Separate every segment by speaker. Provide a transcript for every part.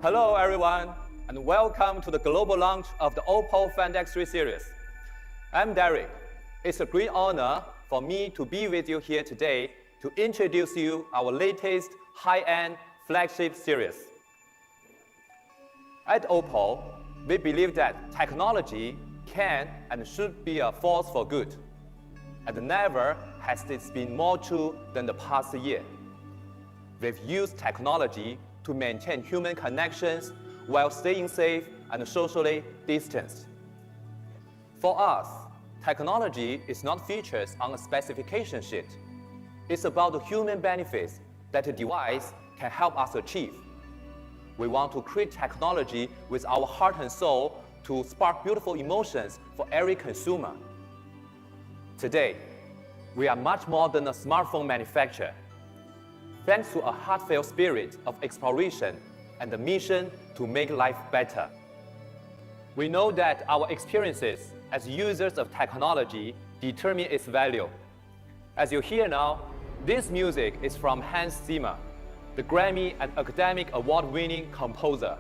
Speaker 1: Hello everyone, and welcome to the global launch of the OPPO Find X3 series. I'm Derek. It's a great honor for me to be with you here today to introduce you our latest high-end flagship series. At OPPO, we believe that technology can and should be a force for good, and never has this been more true than the past year. We've used technology to maintain human connections while staying safe and socially distanced. For us, technology is not features on a specification sheet. It's about the human benefits that a device can help us achieve. We want to create technology with our heart and soul to spark beautiful emotions for every consumer. Today, we are much more than a smartphone manufacturer. Thanks to a heartfelt spirit of exploration and the mission to make life better. We know that our experiences as users of technology determine its value. As you hear now, this music is from Hans Zimmer, the Grammy and academic award-winning composer.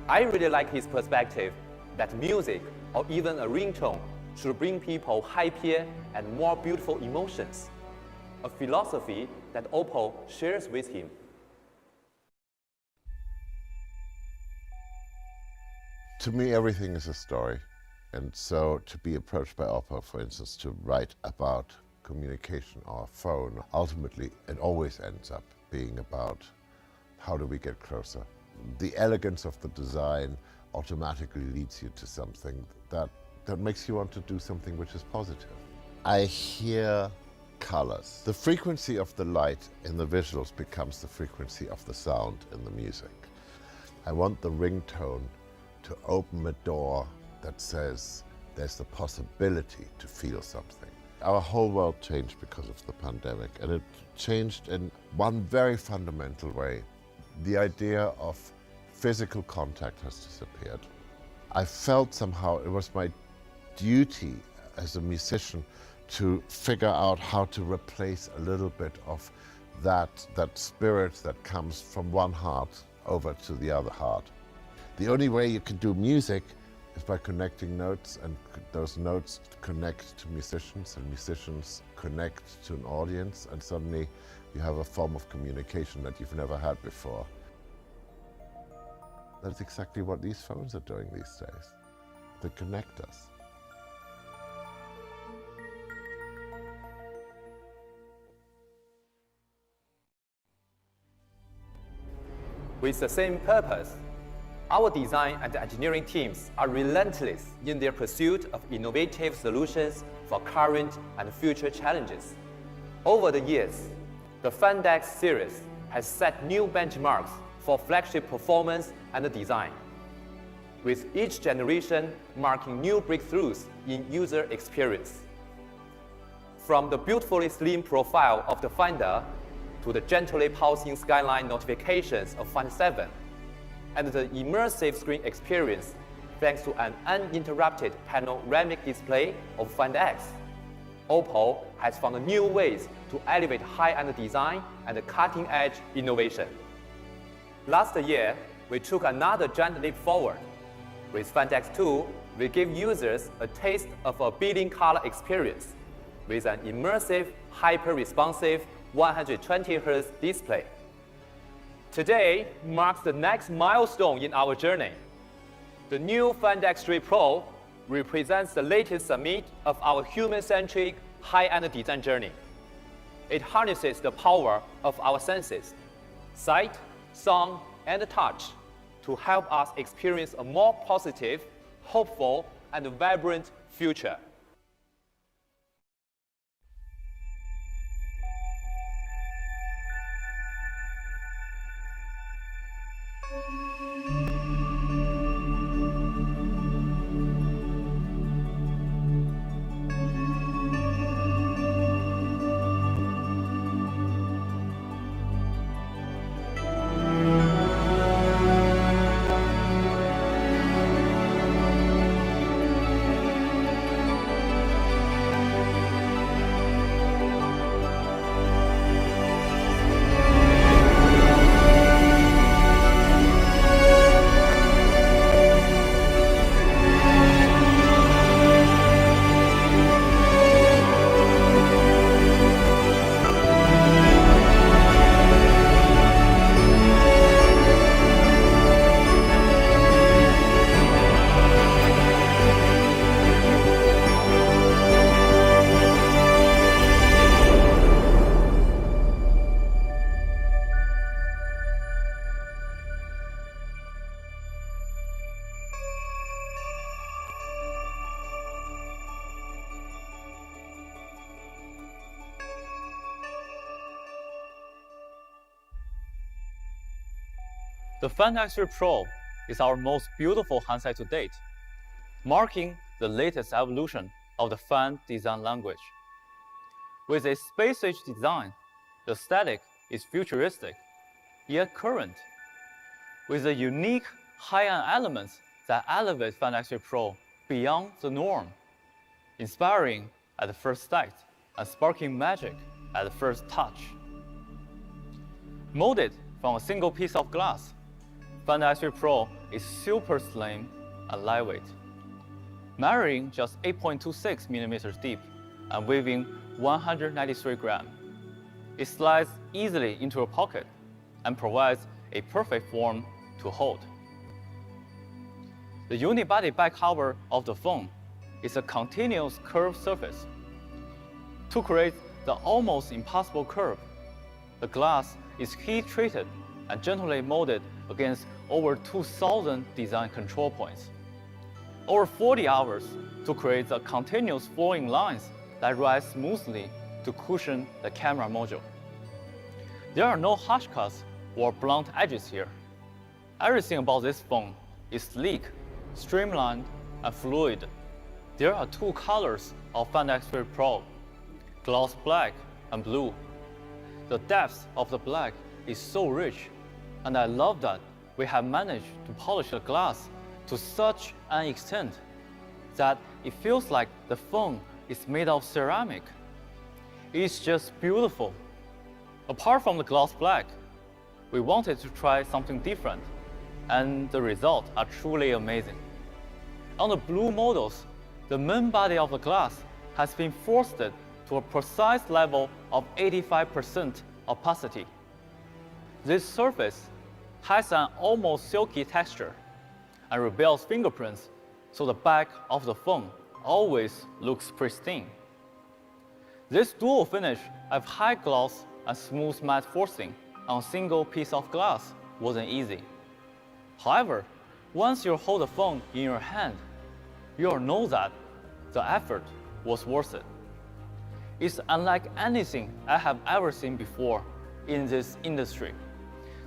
Speaker 1: I really like his perspective that music, or even a ringtone, should bring people happier and more beautiful emotions, a philosophy that OPPO shares with him.
Speaker 2: To me, everything is a story. And so to be approached by OPPO, for instance, to write about communication or phone, ultimately it always ends up being about how do we get closer. The elegance of the design automatically leads you to something that makes you want to do something which is positive. I hear colors. The frequency of the light in the visuals becomes the frequency of the sound in the music. I want the ringtone to open a door that says there's the possibility to feel something. Our whole world changed because of the pandemic, and it changed in one very fundamental way. The idea of physical contact has disappeared. I felt somehow it was my duty as a musician to figure out how to replace a little bit of that spirit that comes from one heart over to the other heart. The only way you can do music is by connecting notes, and those notes connect to musicians, and musicians connect to an audience, and suddenly you have a form of communication that you've never had before. That's exactly what these phones are doing these days. They connect us.
Speaker 1: With the same purpose, our design and engineering teams are relentless in their pursuit of innovative solutions for current and future challenges. Over the years, the Find X series has set new benchmarks for flagship performance and design, with each generation marking new breakthroughs in user experience. From the beautifully slim profile of the Finder to the gently pulsing skyline notifications of Find 7, and the immersive screen experience thanks to an uninterrupted panoramic display of Find X, OPPO has found new ways to elevate high-end design and cutting-edge innovation. Last year, we took another giant leap forward. With Find X2, we gave users a taste of a billion-color experience with an immersive, hyper-responsive 120Hz display. Today marks the next milestone in our journey. The new Find X3 Pro represents the latest summit of our human-centric, high-end design journey. It harnesses the power of our senses, sight, sound, and touch, to help us experience a more positive, hopeful, and vibrant future.
Speaker 3: The Fan X3 Pro is our most beautiful handset to date, marking the latest evolution of the fan design language. With a space-age design, the aesthetic is futuristic, yet current, with the unique high-end elements that elevate Fan X3 Pro beyond the norm, inspiring at the first sight and sparking magic at the first touch. Molded from a single piece of glass, Fan X3 Pro is super slim and lightweight, measuring just 8.26 millimeters deep and weighing 193 grams. It slides easily into your pocket and provides a perfect form to hold. The unibody back cover of the phone is a continuous curved surface. To create the almost impossible curve, the glass is heat-treated and gently molded against over 2,000 design control points. Over 40 hours to create the continuous flowing lines that rise smoothly to cushion the camera module. There are no harsh cuts or blunt edges here. Everything about this phone is sleek, streamlined, and fluid. There are two colors of Fan X3 Pro, gloss black and blue. The depth of the black is so rich, and I love that we have managed to polish the glass to such an extent that it feels like the phone is made of ceramic. It's just beautiful. Apart from the gloss black, we wanted to try something different, and the results are truly amazing. On the blue models, the main body of the glass has been frosted to a precise level of 85% opacity. This surface has an almost silky texture and reveals fingerprints, so the back of the phone always looks pristine. This dual finish of high gloss and smooth matte frosting on a single piece of glass wasn't easy. However, once you hold the phone in your hand, you'll know that the effort was worth it. It's unlike anything I have ever seen before in this industry.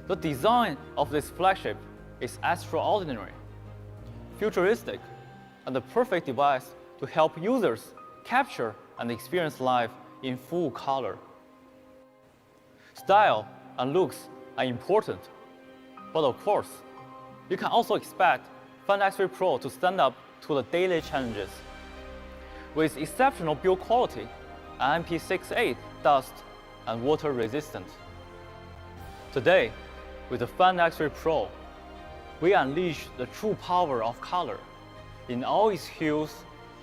Speaker 3: The design of this flagship is extraordinary, futuristic, and the perfect device to help users capture and experience life in full color. Style and looks are important, but of course, you can also expect Fan X3 Pro to stand up to the daily challenges. With exceptional build quality, and IP68 dust and water resistant. Today, with the Fan X3 Pro, we unleash the true power of color in all its hues,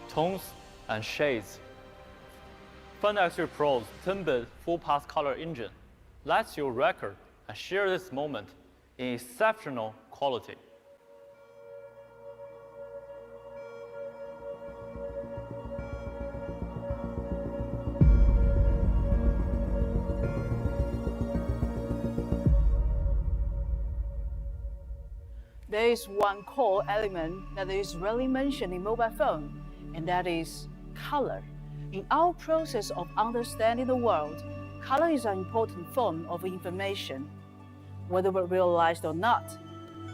Speaker 3: tones, and shades. Fan X3 Pro's 10-bit full-pass color engine lets you record and share this moment in exceptional quality.
Speaker 4: There is one core element that is rarely mentioned in mobile phone, and that is color. In our process of understanding the world, color is an important form of information. Whether we realize it or not,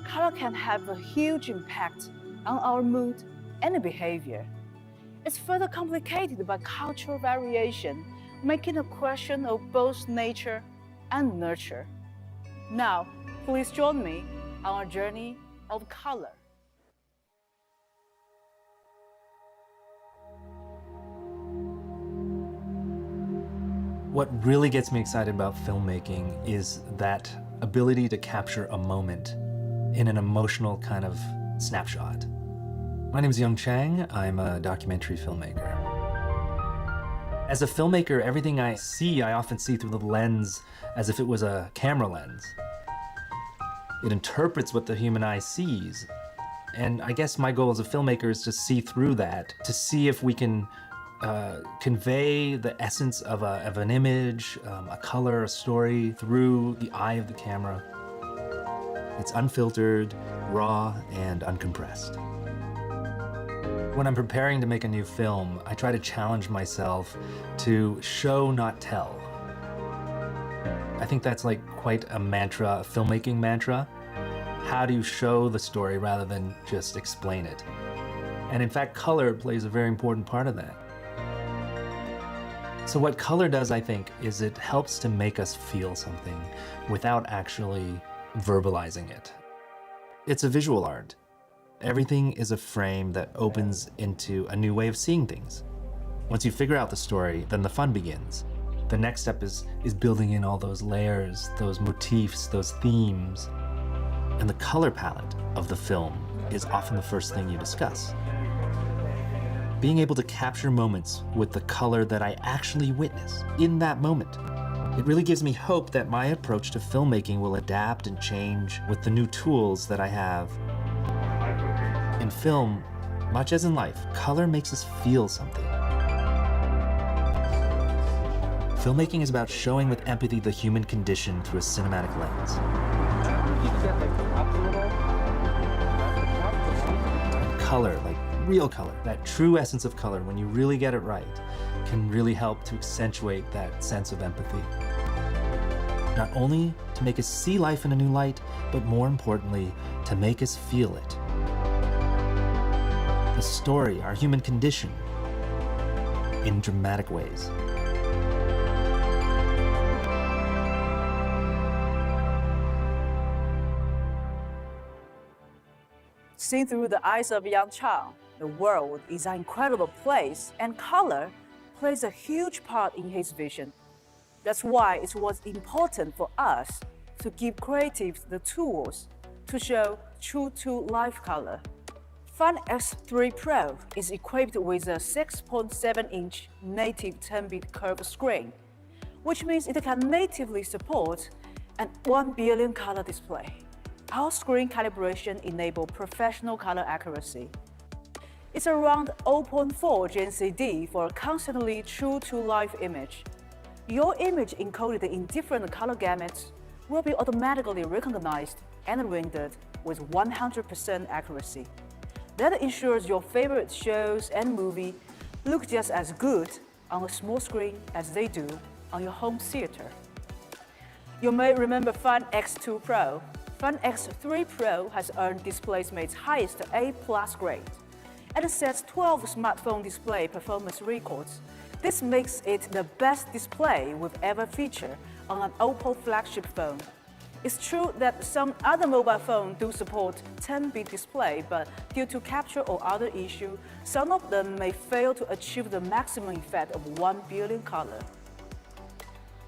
Speaker 4: color can have a huge impact on our mood and behavior. It's further complicated by cultural variation, making a question of both nature and nurture. Now, please join me on our journey of color.
Speaker 5: What really gets me excited about filmmaking is that ability to capture a moment in an emotional kind of snapshot. My name is Young Chang. I'm a documentary filmmaker. As a filmmaker, everything I see, I often see through the lens as if it was a camera lens. It interprets what the human eye sees. And I guess my goal as a filmmaker is to see through that, to see if we can convey the essence of an image, a color, a story through the eye of the camera. It's unfiltered, raw, and uncompressed. When I'm preparing to make a new film, I try to challenge myself to show, not tell. I think that's like quite a mantra, a filmmaking mantra. How do you show the story rather than just explain it? And in fact, color plays a very important part of that. So what color does, I think, is it helps to make us feel something without actually verbalizing it. It's a visual art. Everything is a frame that opens into a new way of seeing things. Once you figure out the story, then the fun begins. The next step is building in all those layers, those motifs, those themes. And the color palette of the film is often the first thing you discuss. Being able to capture moments with the color that I actually witness in that moment. It really gives me hope that my approach to filmmaking will adapt and change with the new tools that I have. In film, much as in life, color makes us feel something. Filmmaking is about showing with empathy the human condition through a cinematic lens. And color, like real color, that true essence of color, when you really get it right, can really help to accentuate that sense of empathy. Not only to make us see life in a new light, but more importantly, to make us feel it. The story, our human condition, in dramatic ways.
Speaker 4: Seen through the eyes of a young child, the world is an incredible place, and color plays a huge part in his vision. That's why it was important for us to give creatives the tools to show true-to-life color. Fun X3 Pro is equipped with a 6.7-inch native 10-bit curved screen, which means it can natively support an 1 billion color display. Our screen calibration enables professional color accuracy. It's around 0.4 Gen CD for a constantly true-to-life image. Your image encoded in different color gamuts will be automatically recognized and rendered with 100% accuracy. That ensures your favorite shows and movies look just as good on a small screen as they do on your home theater. You may remember Fun X2 Pro. Fun X3 Pro has earned DisplayMate's highest A+ grade and sets 12 smartphone display performance records. This makes it the best display we've ever featured on an OPPO flagship phone. It's true that some other mobile phones do support 10-bit display, but due to capture or other issue, some of them may fail to achieve the maximum effect of 1 billion color.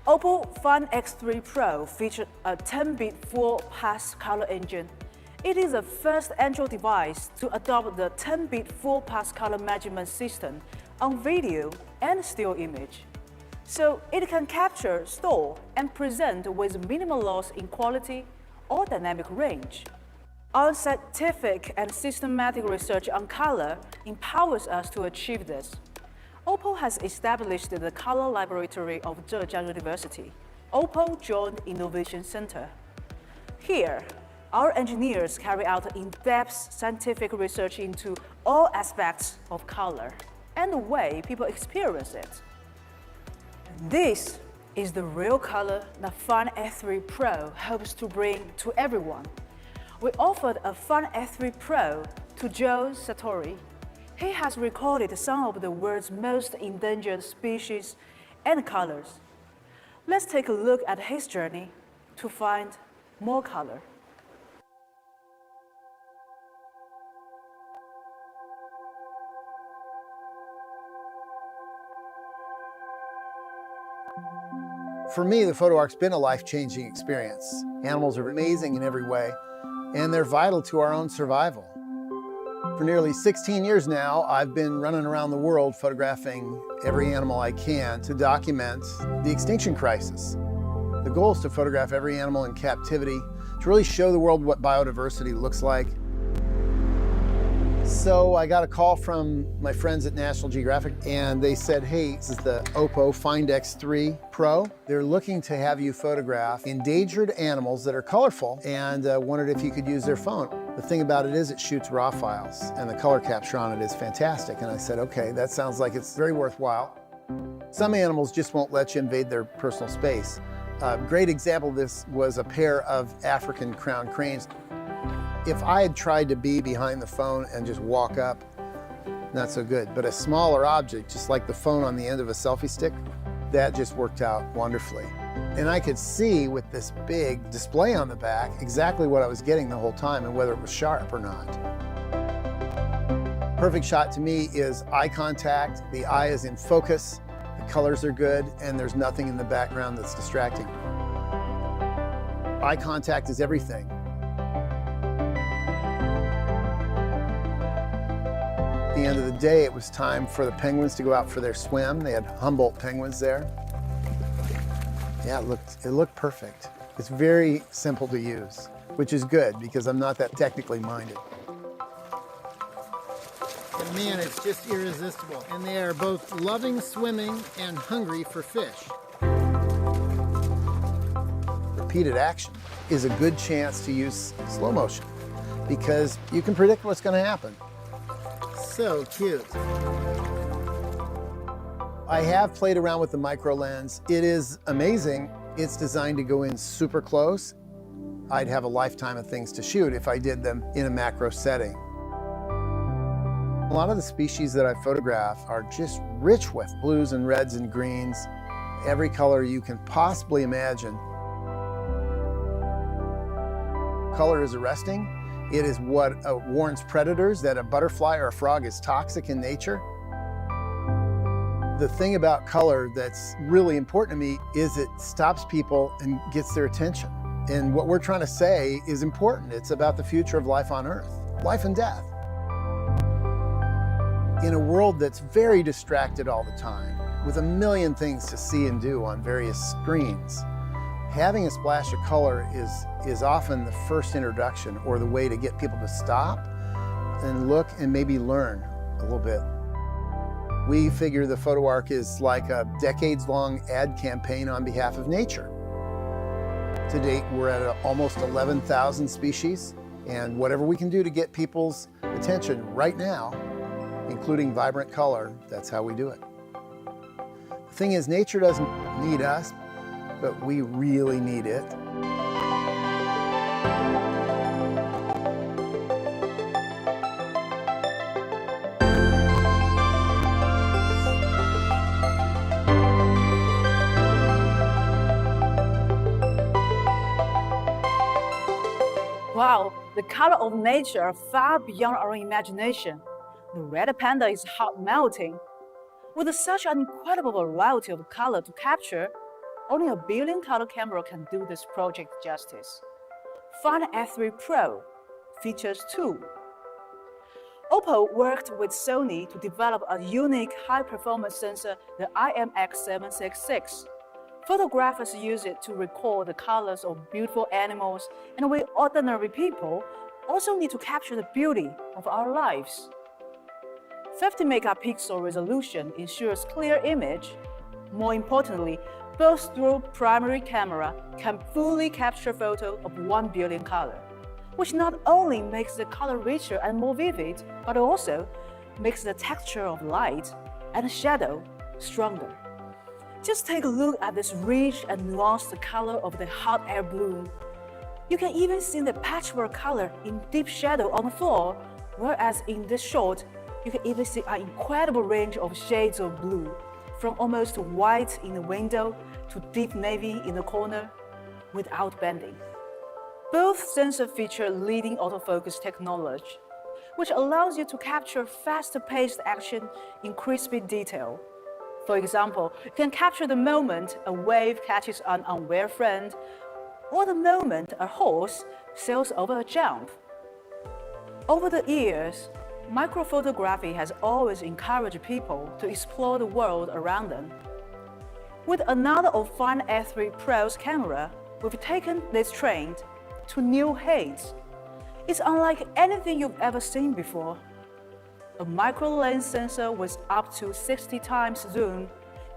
Speaker 4: OPPO Fun X3 Pro featured a 10-bit full-pass color engine. It is the first Android device to adopt the 10-bit full-pass color measurement system on video and still image. So it can capture, store, and present with minimal loss in quality or dynamic range. Our scientific and systematic research on color empowers us to achieve this. OPPO has established the Color Laboratory of Zhejiang University, OPPO Joint Innovation Center. Here, our engineers carry out in-depth scientific research into all aspects of color and the way people experience it. This is the real color that Fun X3 Pro hopes to bring to everyone. We offered a Fun X3 Pro to Joe Sartori. He has recorded some of the world's most endangered species and colors. Let's take a look at his journey to find more color.
Speaker 6: For me, the photo arc's been a life-changing experience. Animals are amazing in every way, and they're vital to our own survival. For nearly 16 years now, I've been running around the world photographing every animal I can to document the extinction crisis. The goal is to photograph every animal in captivity, to really show the world what biodiversity looks like. So I got a call from my friends at National Geographic, and they said, hey, this is the OPPO Find X3 Pro. They're looking to have you photograph endangered animals that are colorful, and wondered if you could use their phone. The thing about it is it shoots RAW files, and the color capture on it is fantastic. And I said, okay, that sounds like it's very worthwhile. Some animals just won't let you invade their personal space. A great example of this was a pair of African crowned cranes. If I had tried to be behind the phone and just walk up, not so good. But a smaller object, just like the phone on the end of a selfie stick, that just worked out wonderfully. And I could see with this big display on the back exactly what I was getting the whole time and whether it was sharp or not. Perfect shot to me is eye contact. The eye is in focus, the colors are good, and there's nothing in the background that's distracting. Eye contact is everything. At the end of the day, it was time for the penguins to go out for their swim. They had Humboldt penguins there. Yeah, it looked perfect. It's very simple to use, which is good because I'm not that technically minded.
Speaker 7: And man, it's just irresistible. And they are both loving swimming and hungry for fish.
Speaker 6: Repeated action is a good chance to use slow motion because you can predict what's going to happen.
Speaker 7: So cute.
Speaker 6: I have played around with the micro lens. It is amazing. It's designed to go in super close. I'd have a lifetime of things to shoot if I did them in a macro setting. A lot of the species that I photograph are just rich with blues and reds and greens, every color you can possibly imagine. Color is arresting. It is what warns predators that a butterfly or a frog is toxic in nature. The thing about color that's really important to me is it stops people and gets their attention. And what we're trying to say is important. It's about the future of life on Earth, life and death. In a world that's very distracted all the time, with a million things to see and do on various screens, having a splash of color is often the first introduction or the way to get people to stop and look and maybe learn a little bit. We figure the photo arc is like a decades-long ad campaign on behalf of nature. To date, we're at almost 11,000 species, and whatever we can do to get people's attention right now, including vibrant color, that's how we do it. The thing is, nature doesn't need us, but we really need it.
Speaker 4: Wow, the color of nature are far beyond our imagination. The red panda is hot melting. With such an incredible variety of color to capture, only a billion color camera can do this project justice. Find S3 Pro, features 2. OPPO worked with Sony to develop a unique high-performance sensor, the IMX766. Photographers use it to record the colors of beautiful animals, and we ordinary people also need to capture the beauty of our lives. 50 megapixel resolution ensures clear image. More importantly, both through primary camera can fully capture photo of 1 billion color, which not only makes the color richer and more vivid, but also makes the texture of light and shadow stronger. Just take a look at this rich and nuanced color of the hot air balloon. You can even see the patchwork color in deep shadow on the floor, whereas in this shot, you can even see an incredible range of shades of blue, from almost white in the window to deep navy in the corner, without bending. Both sensors feature leading autofocus technology, which allows you to capture faster-paced action in crispy detail. For example, you can capture the moment a wave catches an unaware friend, or the moment a horse sails over a jump. Over the years, microphotography has always encouraged people to explore the world around them. With another of Find S3 Pro's camera, we've taken this trend to new heights. It's unlike anything you've ever seen before. A micro lens sensor with up to 60 times zoom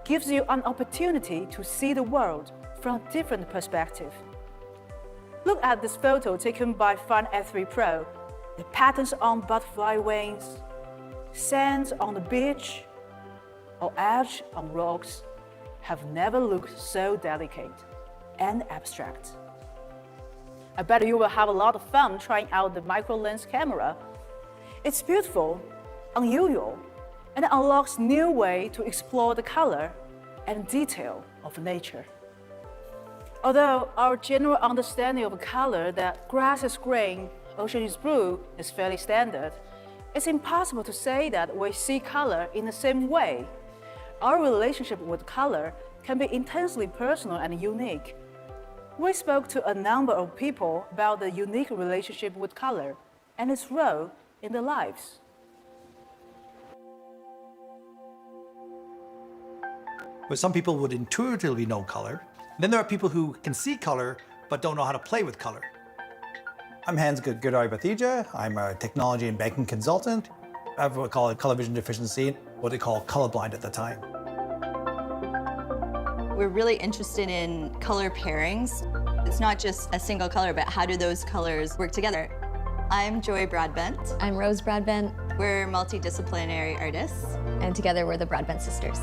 Speaker 4: gives you an opportunity to see the world from a different perspective. Look at this photo taken by Find S3 Pro. The patterns on butterfly wings, sands on the beach, or edge on rocks have never looked so delicate and abstract. I bet you will have a lot of fun trying out the micro lens camera. It's beautiful, unusual, and unlocks new way to explore the color and detail of nature. Although our general understanding of color that grass is green, ocean is blue is fairly standard, it's impossible to say that we see color in the same way. Our relationship with color can be intensely personal and unique. We spoke to a number of people about the unique relationship with color and its role in their lives.
Speaker 8: Where some people would intuitively know color. Then there are people who can see color but don't know how to play with color. I'm Hans Gurdari Bathija. I'm a technology and banking consultant. I have what we call a color vision deficiency, what they call colorblind at the time.
Speaker 9: We're really interested in color pairings. It's not just a single color, but how do those colors work together? I'm Joy Broadbent.
Speaker 10: I'm Rose Broadbent.
Speaker 9: We're multidisciplinary artists.
Speaker 10: And together we're the Broadbent sisters.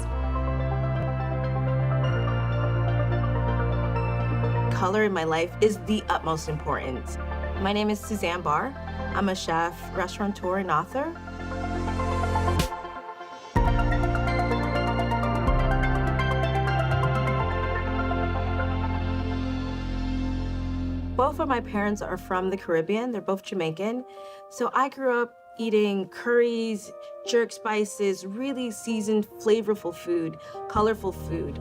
Speaker 11: Color in my life is the utmost importance. My name is Suzanne Barr. I'm a chef, restaurateur, and author. Both of my parents are from the Caribbean. They're both Jamaican. So I grew up eating curries, jerk spices, really seasoned, flavorful food, colorful food.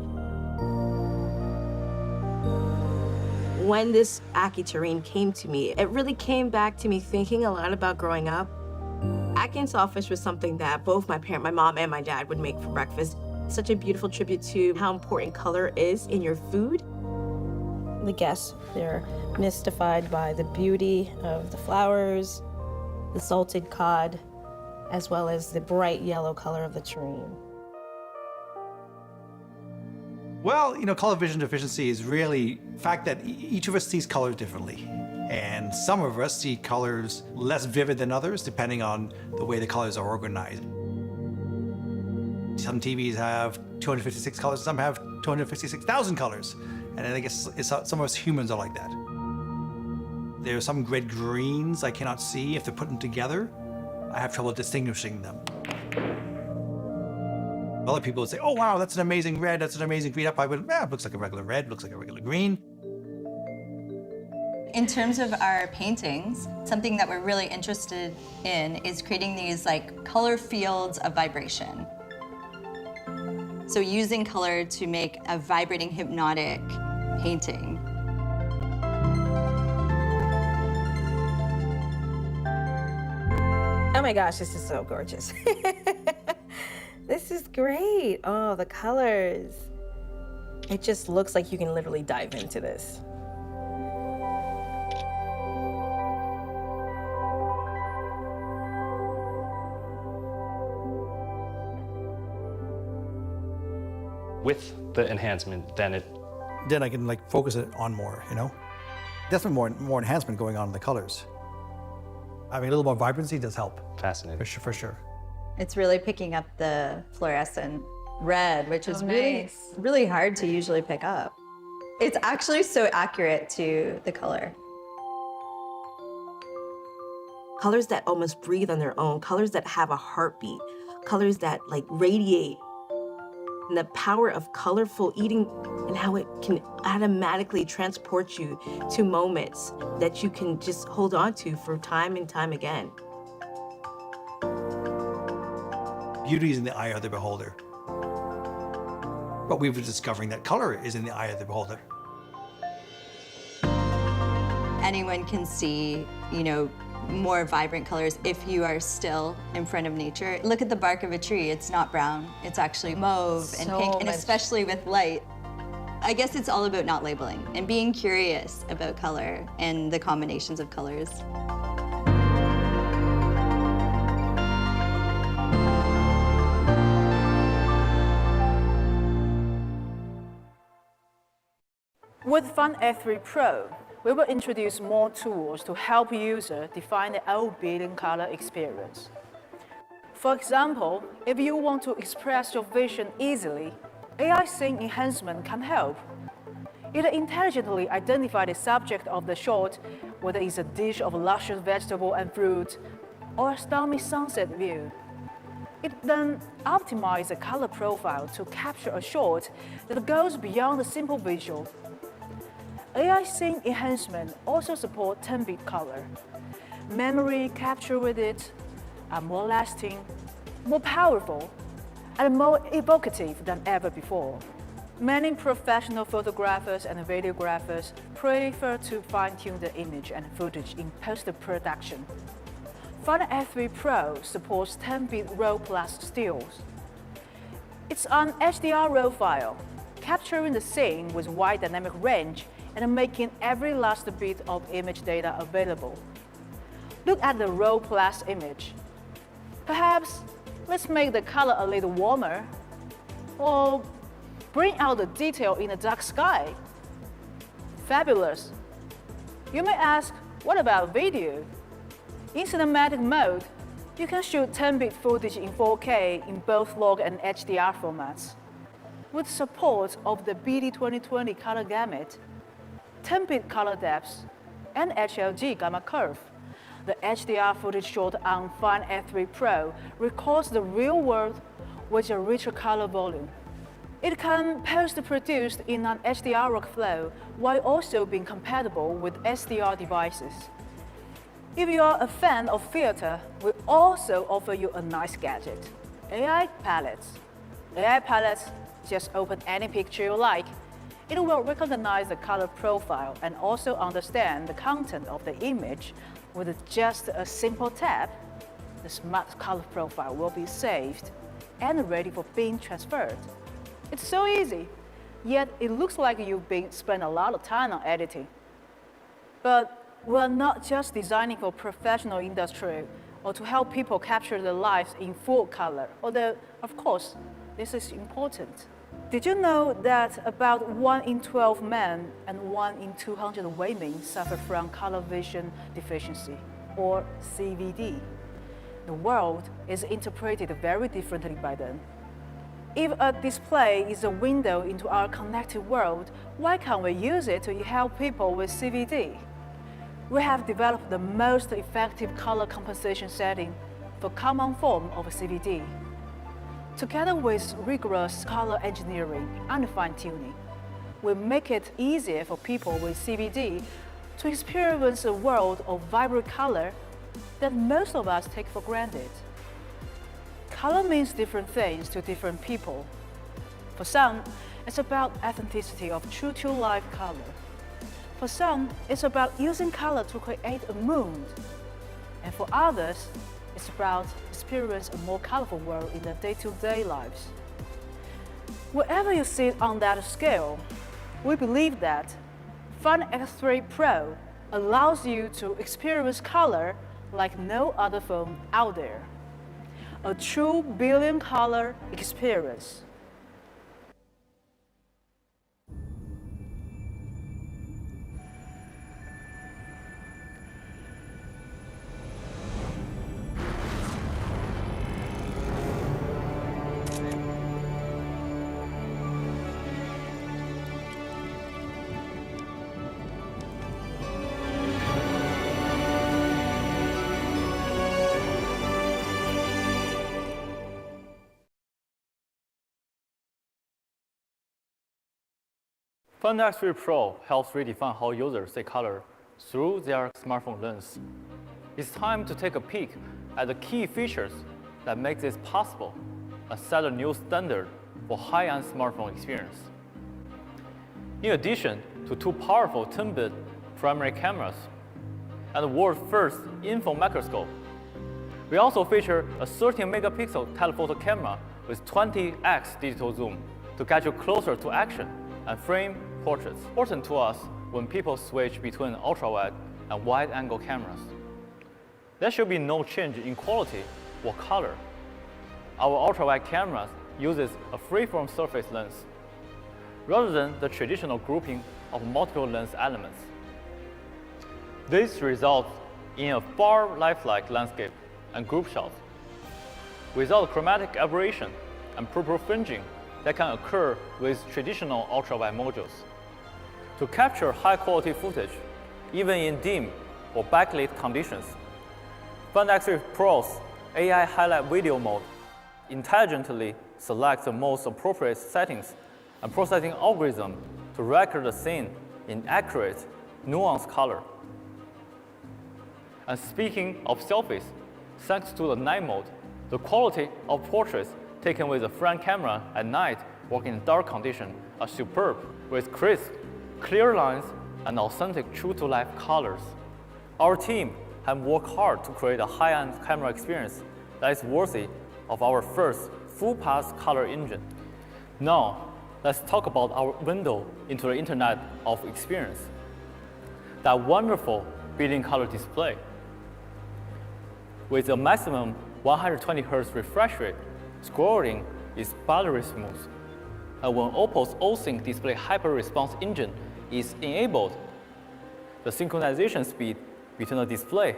Speaker 11: When this Ackee terrine came to me, it really came back to me thinking a lot about growing up. Ackee and saltfish was something that both my mom and my dad would make for breakfast. Such a beautiful tribute to how important color is in your food. The guests, they're mystified by the beauty of the flowers, the salted cod, as well as the bright yellow color of the terrine.
Speaker 8: Well, color vision deficiency is really the fact that each of us sees colors differently. And some of us see colors less vivid than others, depending on the way the colors are organized. Some TVs have 256 colors, some have 256,000 colors. And I guess some of us humans are like that. There are some red greens I cannot see if they're put together. I have trouble distinguishing them. Other people would say, oh, wow, that's an amazing red, that's an amazing green. I would, it looks like a regular red, looks like a regular green.
Speaker 9: In terms of our paintings, something that we're really interested in is creating these color fields of vibration. So using color to make a vibrating, hypnotic painting.
Speaker 11: Oh my gosh, this is so gorgeous. This is great. Oh, the colors. It just looks like you can literally dive into this.
Speaker 12: With the enhancement, then
Speaker 8: I can focus it on more, Definitely more enhancement going on in the colors. Having a little more vibrancy does help.
Speaker 12: Fascinating.
Speaker 8: For sure.
Speaker 9: It's really picking up the fluorescent red, which is really hard to usually pick up. It's actually so accurate to the color.
Speaker 11: Colors that almost breathe on their own, colors that have a heartbeat, colors that radiate. And the power of colorful eating and how it can automatically transport you to moments that you can just hold on to for time and time again.
Speaker 8: Beauty is in the eye of the beholder. But we've been discovering that color is in the eye of the beholder.
Speaker 9: Anyone can see, more vibrant colors if you are still in front of nature. Look at the bark of a tree. It's not brown. It's actually mauve and pink, and especially with light. I guess it's all about not labeling and being curious about color and the combinations of colors.
Speaker 4: With Fun F3 Pro, we will introduce more tools to help users define their own building color experience. For example, if you want to express your vision easily, AI scene enhancement can help. It intelligently identifies the subject of the shot, whether it's a dish of luscious vegetable and fruit or a stormy sunset view. It then optimizes the color profile to capture a shot that goes beyond the simple visual. AI scene enhancement also supports 10-bit color. Memory captured with it are more lasting, more powerful, and more evocative than ever before. Many professional photographers and videographers prefer to fine-tune the image and footage in post-production. Final F3 Pro supports 10-bit RAW plus stills. It's an HDR RAW file, capturing the scene with wide dynamic range and making every last bit of image data available. Look at the RAW plus image. Perhaps let's make the color a little warmer, or bring out the detail in the dark sky. Fabulous. You may ask, what about video? In cinematic mode, you can shoot 10-bit footage in 4K in both log and HDR formats. With support of the BD2020 color gamut, 10-bit color depth, and HLG gamma curve, the HDR footage shot on Final F3 Pro records the real world with a richer color volume. It can post-produce in an HDR workflow while also being compatible with SDR devices. If you are a fan of theater, we also offer you a nice gadget, AI palettes. AI palettes just open any picture you like. It will recognize the color profile and also understand the content of the image. With just a simple tap, the smart color profile will be saved and ready for being transferred. It's so easy, yet it looks like you've spent a lot of time on editing. But we're not just designing for professional industry or to help people capture their lives in full color, although, of course, this is important. Did you know that about 1 in 12 men and 1 in 200 women suffer from color vision deficiency, or CVD? The world is interpreted very differently by them. If a display is a window into our connected world, why can't we use it to help people with CVD? We have developed the most effective color compensation setting for common form of CVD. Together with rigorous color engineering and fine-tuning, we make it easier for people with CVD to experience a world of vibrant color that most of us take for granted. Color means different things to different people. For some, it's about authenticity of true-to-life color. For some, it's about using color to create a mood. And for others, it's about experience a more colorful world in their day-to-day lives. Wherever you sit on that scale, we believe that Final F3 Pro allows you to experience color like no other phone out there. A true billion color experience.
Speaker 3: Final F3 Pro helps redefine how users see color through their smartphone lens. It's time to take a peek at the key features that make this possible and set a new standard for high-end smartphone experience. In addition to 2 powerful 10-bit primary cameras and the world's first infrared microscope, we also feature a 13-megapixel telephoto camera with 20x digital zoom to get you closer to action and frame portraits. Important to us when people switch between ultra-wide and wide-angle cameras. There should be no change in quality or color. Our ultra-wide cameras uses a free-form surface lens rather than the traditional grouping of multiple lens elements. This results in a far lifelike landscape and group shots without chromatic aberration and purple fringing that can occur with traditional ultra-wide modules. To capture high-quality footage, even in dim or backlit conditions, Find X3 Pro's AI highlight video mode intelligently selects the most appropriate settings and processing algorithm to record the scene in accurate, nuanced color. And speaking of selfies, thanks to the night mode, the quality of portraits taken with the front camera at night working in dark conditions are superb, with crisp, clear lines and authentic true-to-life colors. Our team have worked hard to create a high-end camera experience that is worthy of our first full-pass color engine. Now, let's talk about our window into the Internet of Experience. That wonderful built-in color display. With a maximum 120 Hz refresh rate, scrolling is buttery smooth. And when OPPO's OSync display hyper-response engine is enabled, the synchronization speed between the display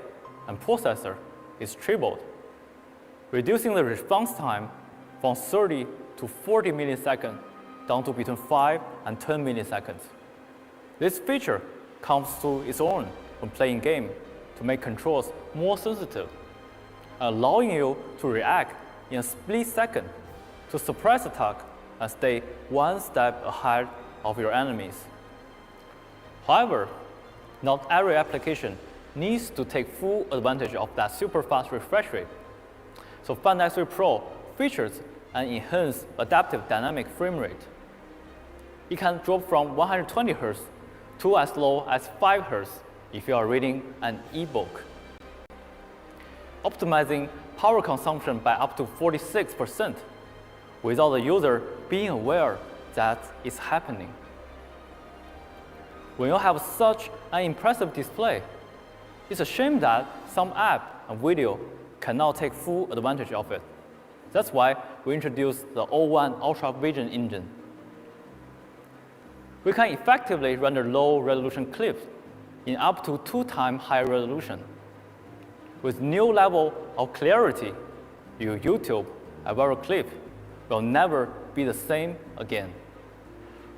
Speaker 3: and processor is tripled, reducing the response time from 30 to 40 milliseconds down to between 5 and 10 milliseconds. This feature comes to its own when playing games to make controls more sensitive, allowing you to react in a split second to suppress attack and stay one step ahead of your enemies. However, not every application needs to take full advantage of that super fast refresh rate. So Find X3 Pro features an enhanced adaptive dynamic frame rate. It can drop from 120 Hz to as low as 5 Hz if you are reading an ebook, optimizing power consumption by up to 46% without the user being aware that it's happening. When you have such an impressive display, it's a shame that some app and video cannot take full advantage of it. That's why we introduced the O1 Ultra Vision engine. We can effectively render low-resolution clips in up to 2 times higher resolution. With new level of clarity, your YouTube and viral clip will never be the same again.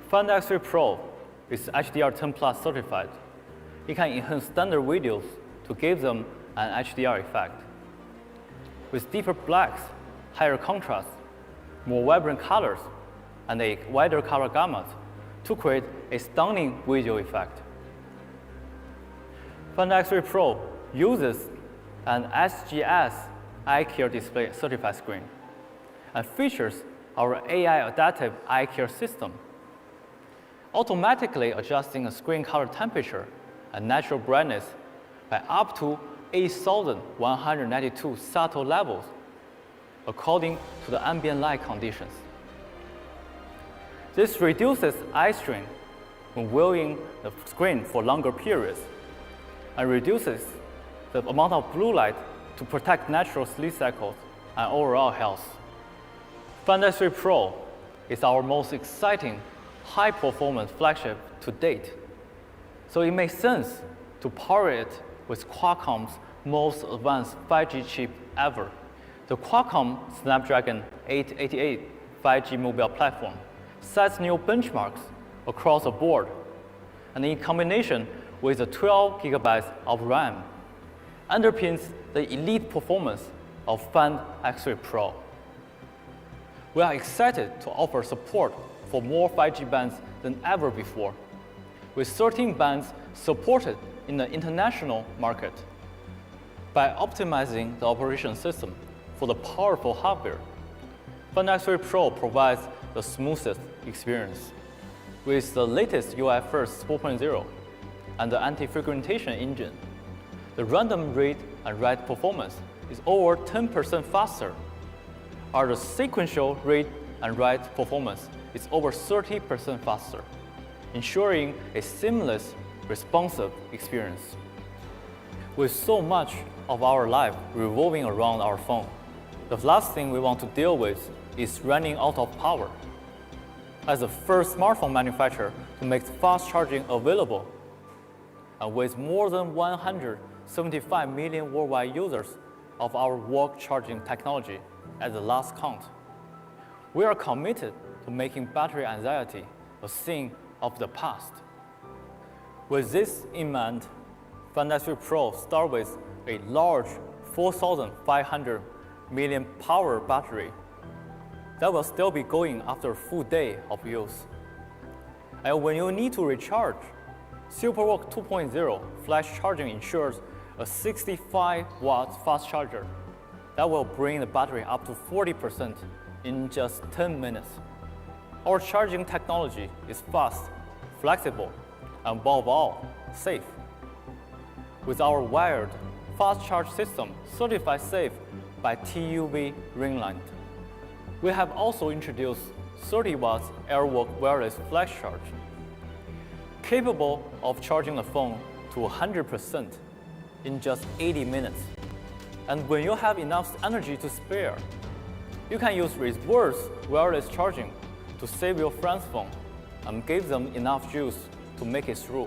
Speaker 3: Find X3 Pro is HDR10+ certified. It can enhance standard videos to give them an HDR effect. With deeper blacks, higher contrast, more vibrant colors, and a wider color gamut to create a stunning visual effect. Find X3 Pro uses an SGS iCare display certified screen and features our AI adaptive iCare system, automatically adjusting a screen color temperature and natural brightness by up to 8,192 subtle levels according to the ambient light conditions. This reduces eye strain when viewing the screen for longer periods and reduces the amount of blue light to protect natural sleep cycles and overall health. Find X3 Pro is our most exciting high-performance flagship to date, so it makes sense to power it with Qualcomm's most advanced 5G chip ever. The Qualcomm Snapdragon 888 5G mobile platform sets new benchmarks across the board, and in combination with the 12 GB of RAM, underpins the elite performance of Find X3 Pro. We are excited to offer support for more 5G bands than ever before, with 13 bands supported in the international market. By optimizing the operation system for the powerful hardware, Find X3 Pro provides the smoothest experience. With the latest UFS 4.0 and the anti-fragmentation engine, the random read and write performance is over 10% faster, while the sequential read and write performance is over 30% faster, ensuring a seamless, responsive experience. With so much of our life revolving around our phone, the last thing we want to deal with is running out of power. As the first smartphone manufacturer to make fast charging available, and with more than 175 million worldwide users of our work charging technology at the last count, we are committed to making battery anxiety a thing of the past. With this in mind, Find X3 Pro starts with a large 4,500 milliamp power battery that will still be going after a full day of use. And when you need to recharge, SuperWalk 2.0 flash charging ensures a 65-watt fast charger that will bring the battery up to 40% in just 10 minutes. Our charging technology is fast, flexible, and above all, safe. With our wired fast charge system certified safe by TÜV Rheinland, we have also introduced 30 watts AirWalk wireless flash charge, capable of charging the phone to 100% in just 80 minutes. And when you have enough energy to spare, you can use reverse wireless charging to save your friend's phone and give them enough juice to make it through.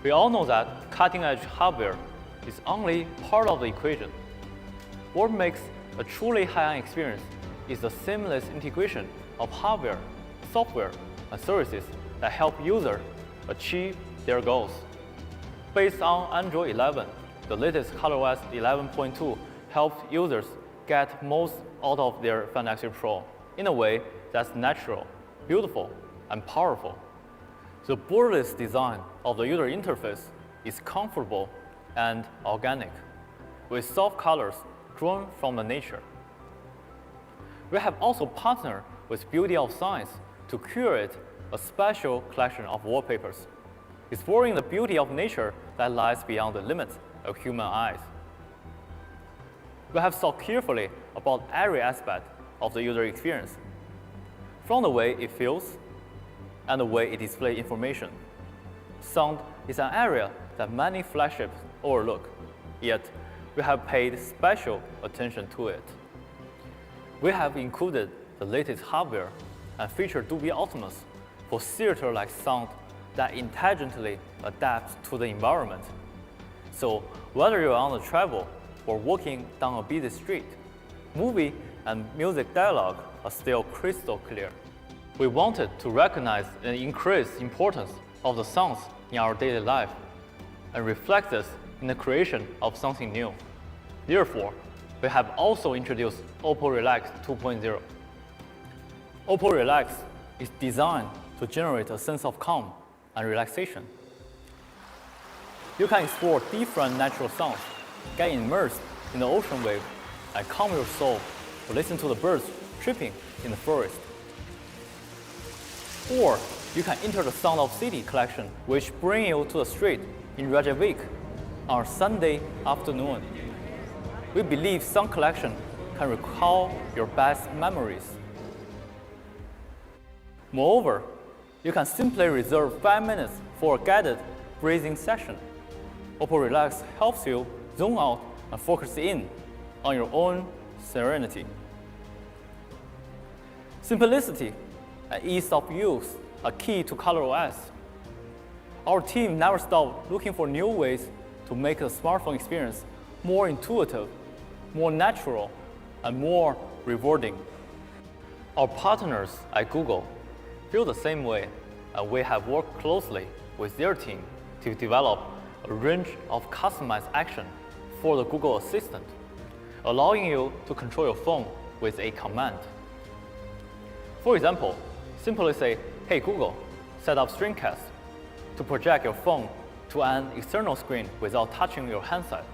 Speaker 3: We all know that cutting-edge hardware is only part of the equation. What makes a truly high-end experience is the seamless integration of hardware, software, and services that help users achieve their goals. Based on Android 11, the latest ColorOS 11.2 helps users get most out of their Find X3 Pro in a way that's natural, beautiful, and powerful. The borderless design of the user interface is comfortable and organic, with soft colors drawn from the nature. We have also partnered with Beauty of Science to curate a special collection of wallpapers, exploring the beauty of nature that lies beyond the limits of human eyes. We have thought carefully about every aspect of the user experience, from the way it feels and the way it displays information. Sound is an area that many flagships overlook, yet we have paid special attention to it. We have included the latest hardware and featured Dolby Atmos for theater-like sound that intelligently adapts to the environment. So whether you're on the travel or walking down a busy street, movie and music dialogue are still crystal clear. We wanted to recognize and increase the importance of the sounds in our daily life and reflect this in the creation of something new. Therefore, we have also introduced OPPO Relax 2.0. OPPO Relax is designed to generate a sense of calm and relaxation. You can explore different natural sounds, get immersed in the ocean wave, and calm your soul to listen to the birds chirping in the forest. Or you can enter the Sound of City collection, which brings you to the street in Reykjavik on a Sunday afternoon. We believe sound collection can recall your best memories. Moreover, you can simply reserve 5 minutes for a guided breathing session. OPPO Relax helps you zoom out and focus in on your own serenity. Simplicity and ease of use are key to ColorOS. Our team never stopped looking for new ways to make the smartphone experience more intuitive, more natural, and more rewarding. Our partners at Google feel the same way, and we have worked closely with their team to develop a range of customized action for the Google Assistant, allowing you to control your phone with a command. For example, simply say, "Hey Google, set up screencast," to project your phone to an external screen without touching your handset.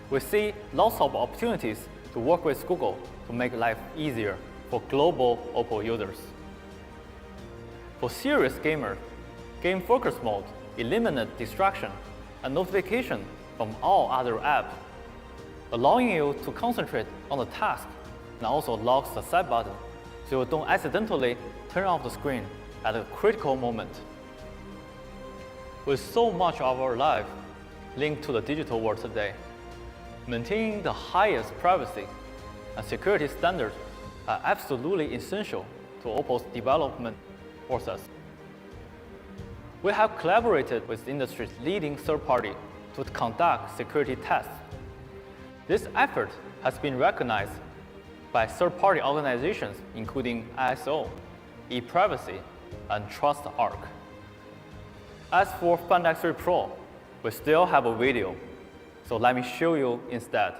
Speaker 3: We see lots of opportunities to work with Google to make life easier for global OPPO users. For serious gamers, Game Focus Mode eliminates distraction and notification from all other apps, allowing you to concentrate on the task, and also locks the set button so you don't accidentally turn off the screen at a critical moment. With so much of our life linked to the digital world today, maintaining the highest privacy and security standards are absolutely essential to OPPO's development process. We have collaborated with the industry's leading third party to conduct security tests. This effort has been recognized by third-party organizations including ISO, ePrivacy, and TrustArc. As for Find X3 Pro, we still have a video, so let me show you instead.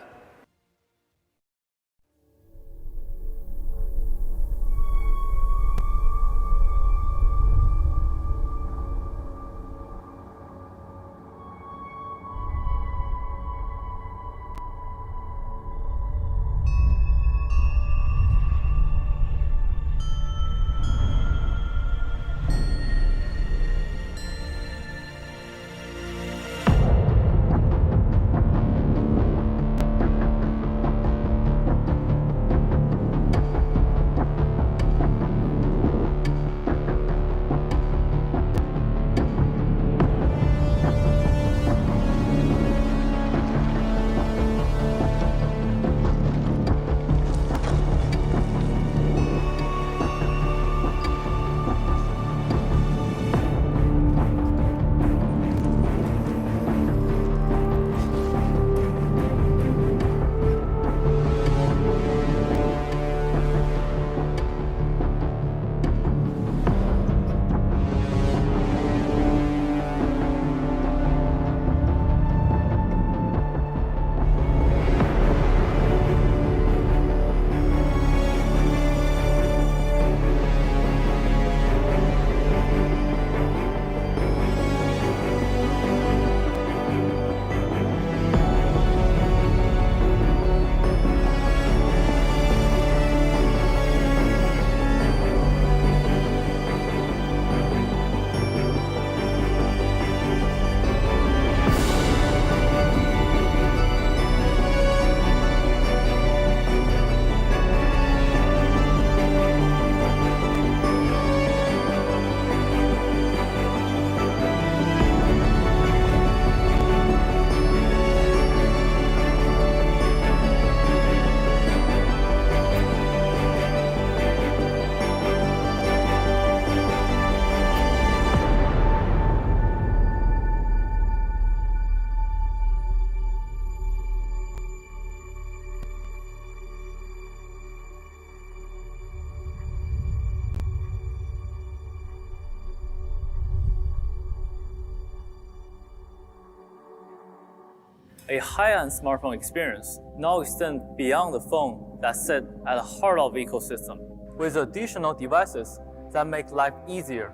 Speaker 3: A high-end smartphone experience now extends beyond the phone that sits at the heart of the ecosystem, with additional devices that make life easier,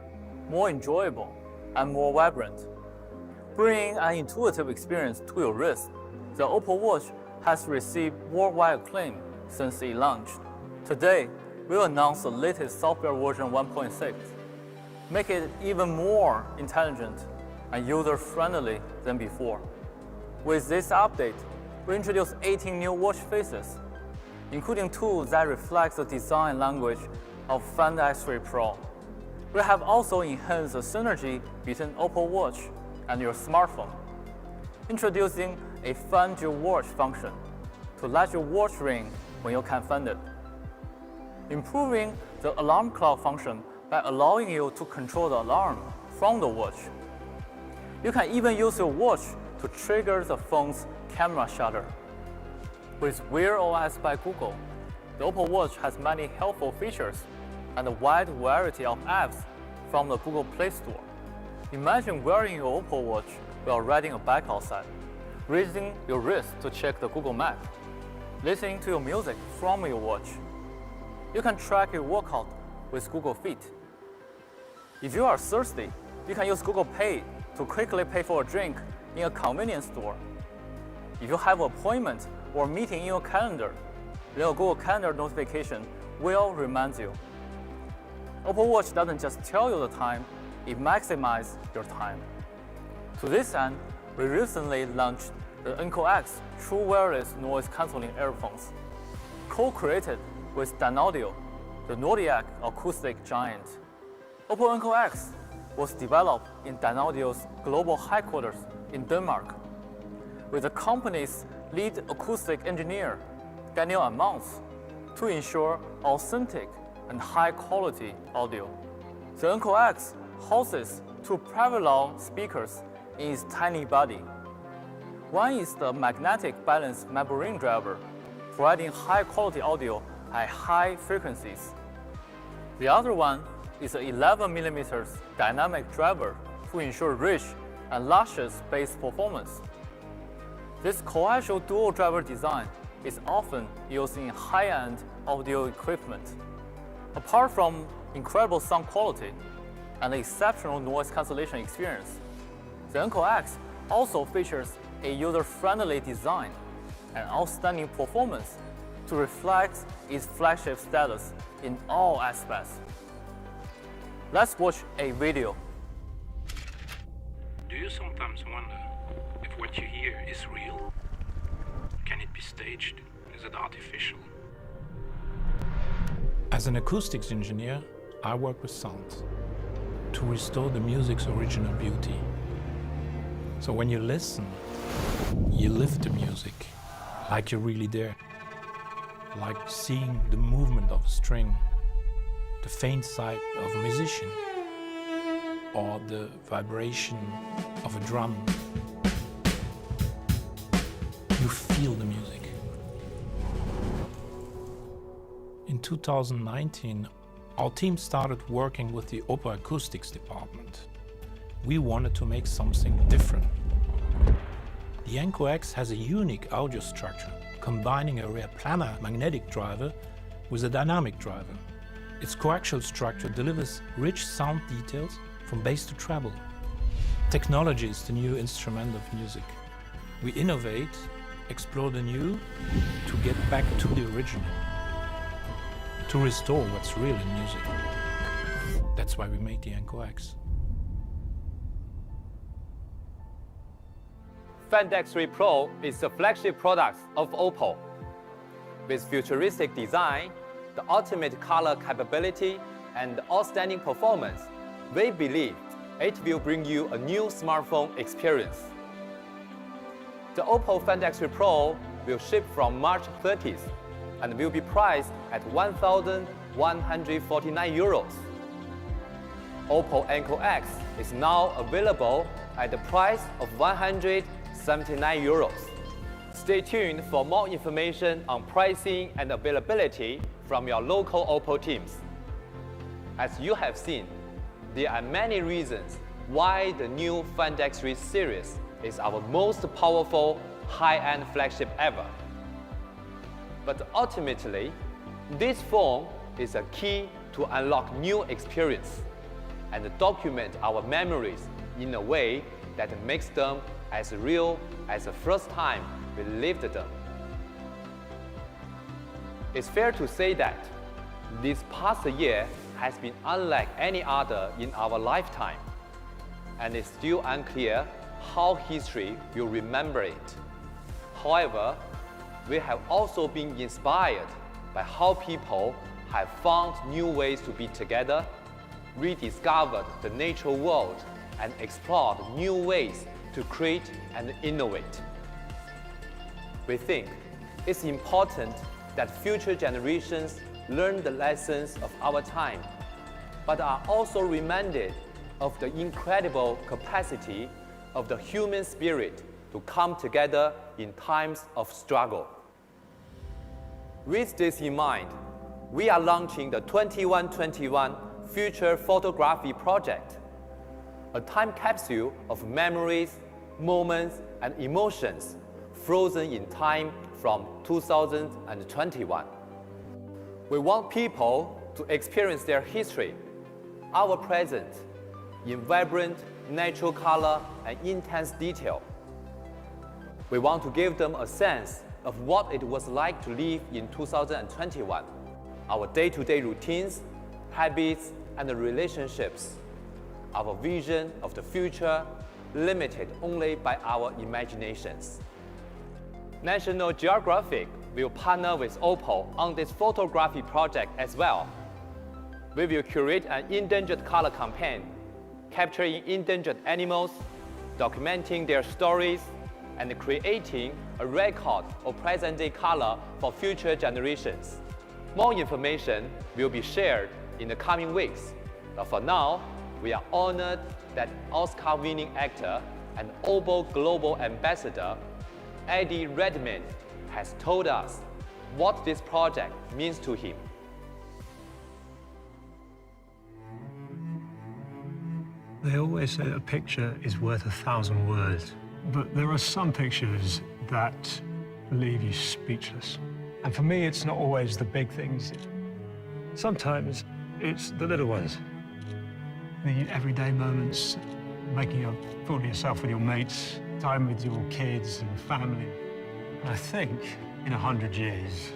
Speaker 3: more enjoyable, and more vibrant. Bringing an intuitive experience to your wrist, the OPPO Watch has received worldwide acclaim since it launched. Today, we'll announce the latest software version 1.6, make it even more intelligent and user-friendly than before. With this update, we introduced 18 new watch faces, including tools that reflect the design language of Find X3 Pro. We have also enhanced the synergy between OPPO Watch and your smartphone, introducing a Find Your Watch function to let your watch ring when you can't find it, improving the alarm clock function by allowing you to control the alarm from the watch. You can even use your watch to trigger the phone's camera shutter. With Wear OS by Google, the OPPO Watch has many helpful features and a wide variety of apps from the Google Play Store. Imagine wearing your OPPO Watch while riding a bike outside, raising your wrist to check the Google Map, listening to your music from your watch. You can track your workout with Google Fit. If you are thirsty, you can use Google Pay to quickly pay for a drink in a convenience store. If you have an appointment or meeting in your calendar, then a Google Calendar notification will remind you. OPPO Watch doesn't just tell you the time, it maximizes your time. To this end, we recently launched the OPPO X True Wireless Noise Cancelling Earphones, co-created with Dynaudio, the Nordic acoustic giant. OPPO X was developed in Dynaudio's global headquarters in Denmark, with the company's lead acoustic engineer, Daniel Amounts, to ensure authentic and high-quality audio. The OPPO X houses two parallel speakers in its tiny body. One is the magnetic balance membrane driver, providing high-quality audio at high frequencies. The other one is an 11mm dynamic driver to ensure rich and luscious bass performance. This coaxial dual driver design is often used in high-end audio equipment. Apart from incredible sound quality and exceptional noise cancellation experience, the NCOX also features a user-friendly design and outstanding performance to reflect its flagship status in all aspects. Let's watch a video.
Speaker 13: Do you sometimes wonder if what you hear is real? Can it be staged? Is it artificial? As an acoustics engineer, I work with sound to restore the music's original beauty. So when you listen, you live the music like you're really there, like seeing the movement of a string, the faint sigh of a musician, or the vibration of a drum. You feel the music. In 2019, our team started working with the OPPO acoustics department. We wanted to make something different. The NCOX has a unique audio structure, combining a rear planar magnetic driver with a dynamic driver. Its coaxial structure delivers rich sound details from bass to treble. Technology is the new instrument of music. We innovate, explore the new, to get back to the original, to restore what's real in music. That's why we made the NCOX.
Speaker 1: Fendex 3 Pro is the flagship product of OPPO. With futuristic design, the ultimate color capability, and outstanding performance, we believe it will bring you a new smartphone experience. The OPPO Fendex 3 Pro will ship from March 30th and will be priced at €1,149. OPPO NCOX is now available at the price of €179. Stay tuned for more information on pricing and availability from your local OPPO teams. As you have seen, there are many reasons why the new Fendex 3 series is our most powerful high-end flagship ever. But ultimately, this phone is a key to unlock new experience and document our memories in a way that makes them as real as the first time we lived them. It's fair to say that this past year has been unlike any other in our lifetime, and it's still unclear how history will remember it. However, we have also been inspired by how people have found new ways to be together, rediscovered the natural world, and explored new ways to create and innovate. We think it's important that future generations learn the lessons of our time, but are also reminded of the incredible capacity of the human spirit to come together in times of struggle. With this in mind, we are launching the 2121 Future Photography Project, a time capsule of memories, moments, and emotions frozen in time from 2021. We want people to experience their history, our present, in vibrant, natural color and intense detail. We want to give them a sense of what it was like to live in 2021, our day-to-day routines, habits, and relationships, our vision of the future limited only by our imaginations. National Geographic will partner with OPPO on this photography project as well. We will curate an endangered color campaign, capturing endangered animals, documenting their stories, and creating a record of present-day color for future generations. More information will be shared in the coming weeks, but for now, we are honored that Oscar-winning actor and OPPO Global Ambassador Eddie Redmayne has told us what this project means to him.
Speaker 14: They always say a picture is worth 1,000 words, but there are some pictures that leave you speechless. And for me, it's not always the big things. Sometimes it's the little ones. The everyday moments, making a fool of yourself with your mates, time with your kids and family. And I think in 100 years,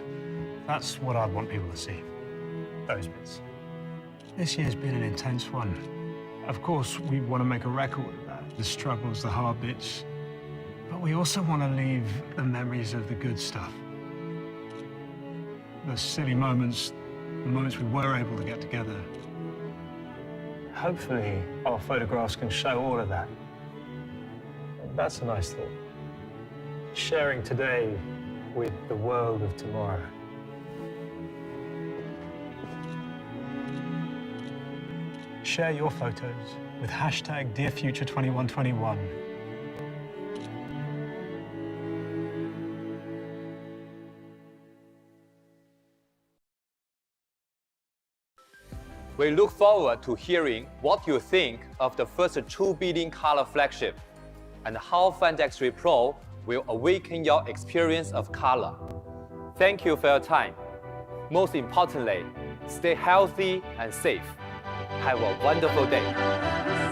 Speaker 14: that's what I want people to see, those bits. This year's been an intense one. Of course, we want to make a record of that, the struggles, the hard bits, but we also want to leave the memories of the good stuff. The silly moments, the moments we were able to get together. Hopefully, our photographs can show all of that. That's a nice thought. Sharing today with the world of tomorrow. Share your photos with hashtag #DearFuture2121.
Speaker 1: We look forward to hearing what you think of the first 2 billion color flagship and how Find X3 Pro will awaken your experience of color. Thank you for your time. Most importantly, stay healthy and safe. Have a wonderful day.